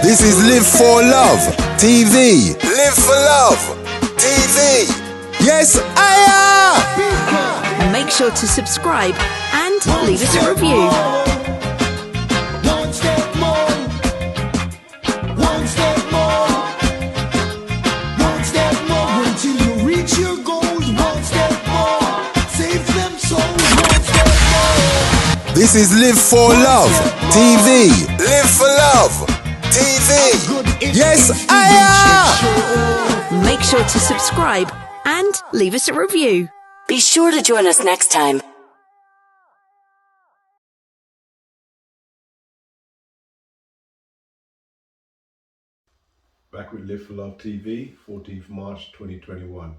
This is Live for Love TV. Live for Love TV. Yes, I am. Make sure to subscribe and leave us a review. One step more. One step more. One step more. Until you reach your goals. One step more. Save them souls. One step more. This is Live for Love TV. Live for Love TV. Yes, I am. Make sure to subscribe and leave us a review. Be sure to join us next time. Back with Live for Love TV, 14th March 2021.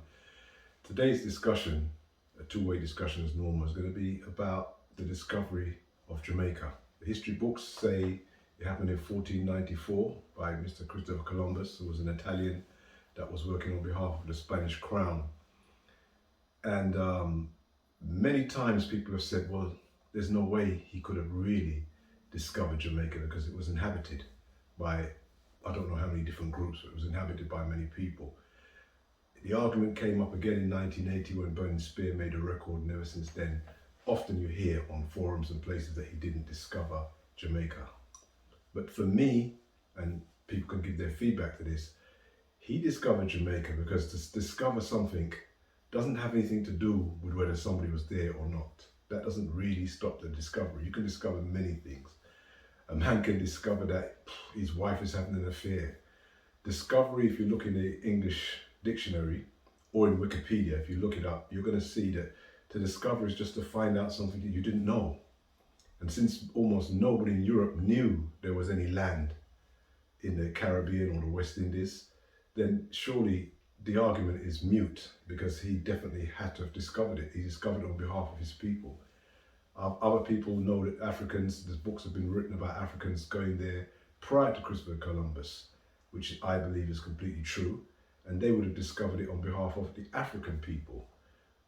Today's discussion, a two-way discussion as normal, is going to be about the discovery of Jamaica. The history books say it happened in 1494 by Mr. Christopher Columbus, who was an Italian that was working on behalf of the Spanish crown. And many times people have said, well, there's no way he could have really discovered Jamaica because it was inhabited by, I don't know how many different groups, but it was inhabited by many people. The argument came up again in 1980 when Burning Spear made a record, and ever since then, often you hear on forums and places that he didn't discover Jamaica. But for me, and people can give their feedback to this, he discovered Jamaica because to discover something doesn't have anything to do with whether somebody was there or not. That doesn't really stop the discovery. You can discover many things. A man can discover that his wife is having an affair. Discovery, if you look in the English dictionary or in Wikipedia, if you look it up, you're going to see that to discover is just to find out something that you didn't know. And since almost nobody in Europe knew there was any land in the Caribbean or the West Indies, then surely the argument is mute, because he definitely had to have discovered it. He discovered it on behalf of his people. Other people know that Africans, there's books have been written about Africans going there prior to Christopher Columbus, which I believe is completely true. And they would have discovered it on behalf of the African people.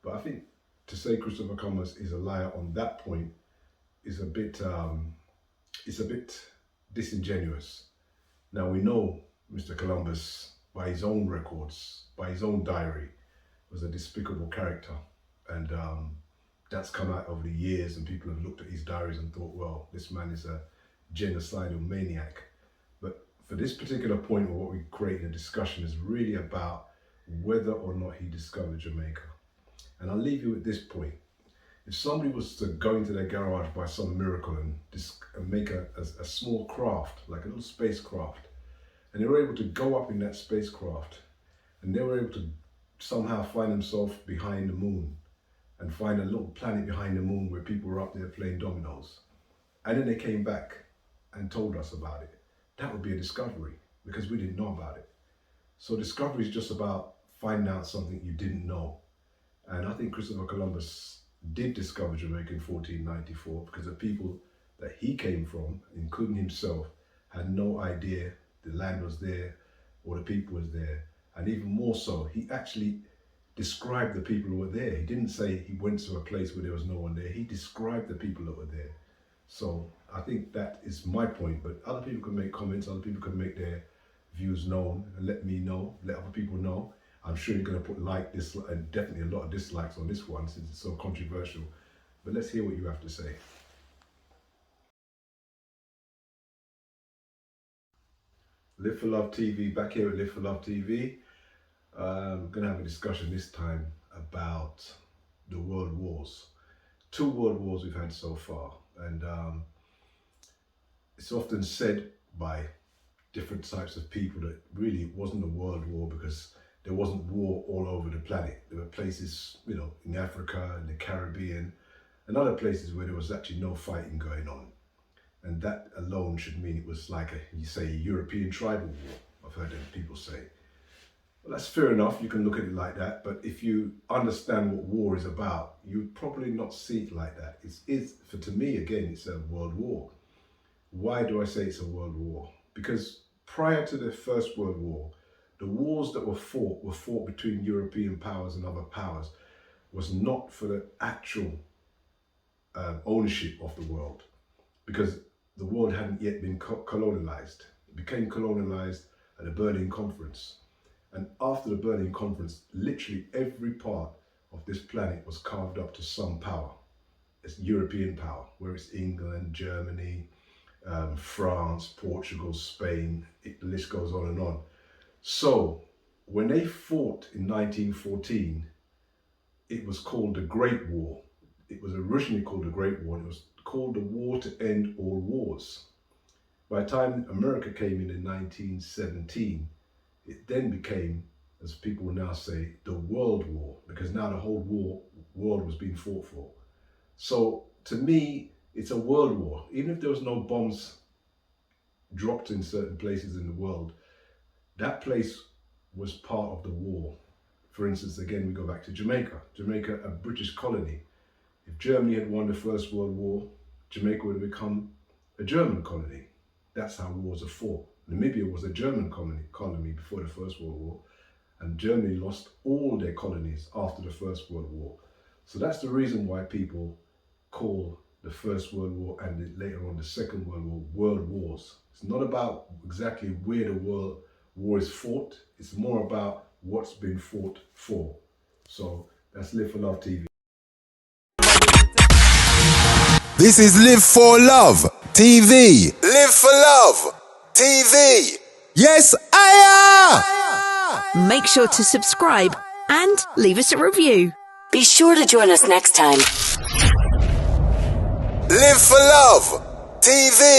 But I think to say Christopher Columbus is a liar on that point is a bit disingenuous. Now we know Mr. Columbus, by his own records, by his own diary, was a despicable character. And that's come out over the years, and people have looked at his diaries and thought, well, this man is a genocidal maniac. But for this particular point, or what we create in a discussion, is really about whether or not he discovered Jamaica. And I'll leave you with this point. If somebody was to go into their garage by some miracle and make a small craft, like a little spacecraft, and they were able to go up in that spacecraft, and they were able to somehow find themselves behind the moon and find a little planet behind the moon where people were up there playing dominoes, and then they came back and told us about it, that would be a discovery, because we didn't know about it. So discovery is just about finding out something you didn't know. And I think Christopher Columbus did discover Jamaica in 1494 because the people that he came from, including himself, had no idea the land was there or the people was there. And even more so, he actually described the people who were there. He didn't say he went to a place where there was no one there. He described the people that were there. So I think that is my point, but other people can make comments, other people can make their views known and let me know, let other people know. I'm sure you're going to put like, dislike, and definitely a lot of dislikes on this one since it's so controversial. But let's hear what you have to say. Live for Love TV, back here at Live for Love TV. I'm going to have a discussion this time about the world wars. 2 world wars we've had so far. And it's often said by different types of people that really it wasn't a world war because there wasn't war all over the planet. There were places, in Africa, in the Caribbean, and other places where there was actually no fighting going on. And that alone should mean it was like a European tribal war. I've heard people say. Well, that's fair enough. You can look at it like that. But if you understand what war is about, you'd probably not see it like that. To me, again, it's a world war. Why do I say it's a world war? Because prior to the First World War, the wars that were fought between European powers and other powers was not for the actual ownership of the world, because the world hadn't yet been colonialized. It became colonialized at the Berlin Conference. And after the Berlin Conference, literally every part of this planet was carved up to some power. It's European power, where it's England, Germany, France, Portugal, Spain, the list goes on and on. So when they fought in 1914, it was called the Great War. It was originally called the Great War, and it was called the War to End All Wars. By the time America came in 1917, it then became, as people will now say, the World War, because now the whole world was being fought for. So to me, it's a world war. Even if there was no bombs dropped in certain places in the world, that place was part of the war. For instance, again, we go back to Jamaica. Jamaica, a British colony. If Germany had won the First World War, Jamaica would have become a German colony. That's how wars are fought. Namibia was a German colony before the First World War, and Germany lost all their colonies after the First World War. So that's the reason why people call the First World War and later on the Second World War world wars. It's not about exactly where the world war is fought, it's more about what's been fought for. So that's Live for Love TV. This is Live for Love TV. Live for Love TV. Yes, Make sure to subscribe and leave us a review. Be sure to join us next time. Live for Love TV.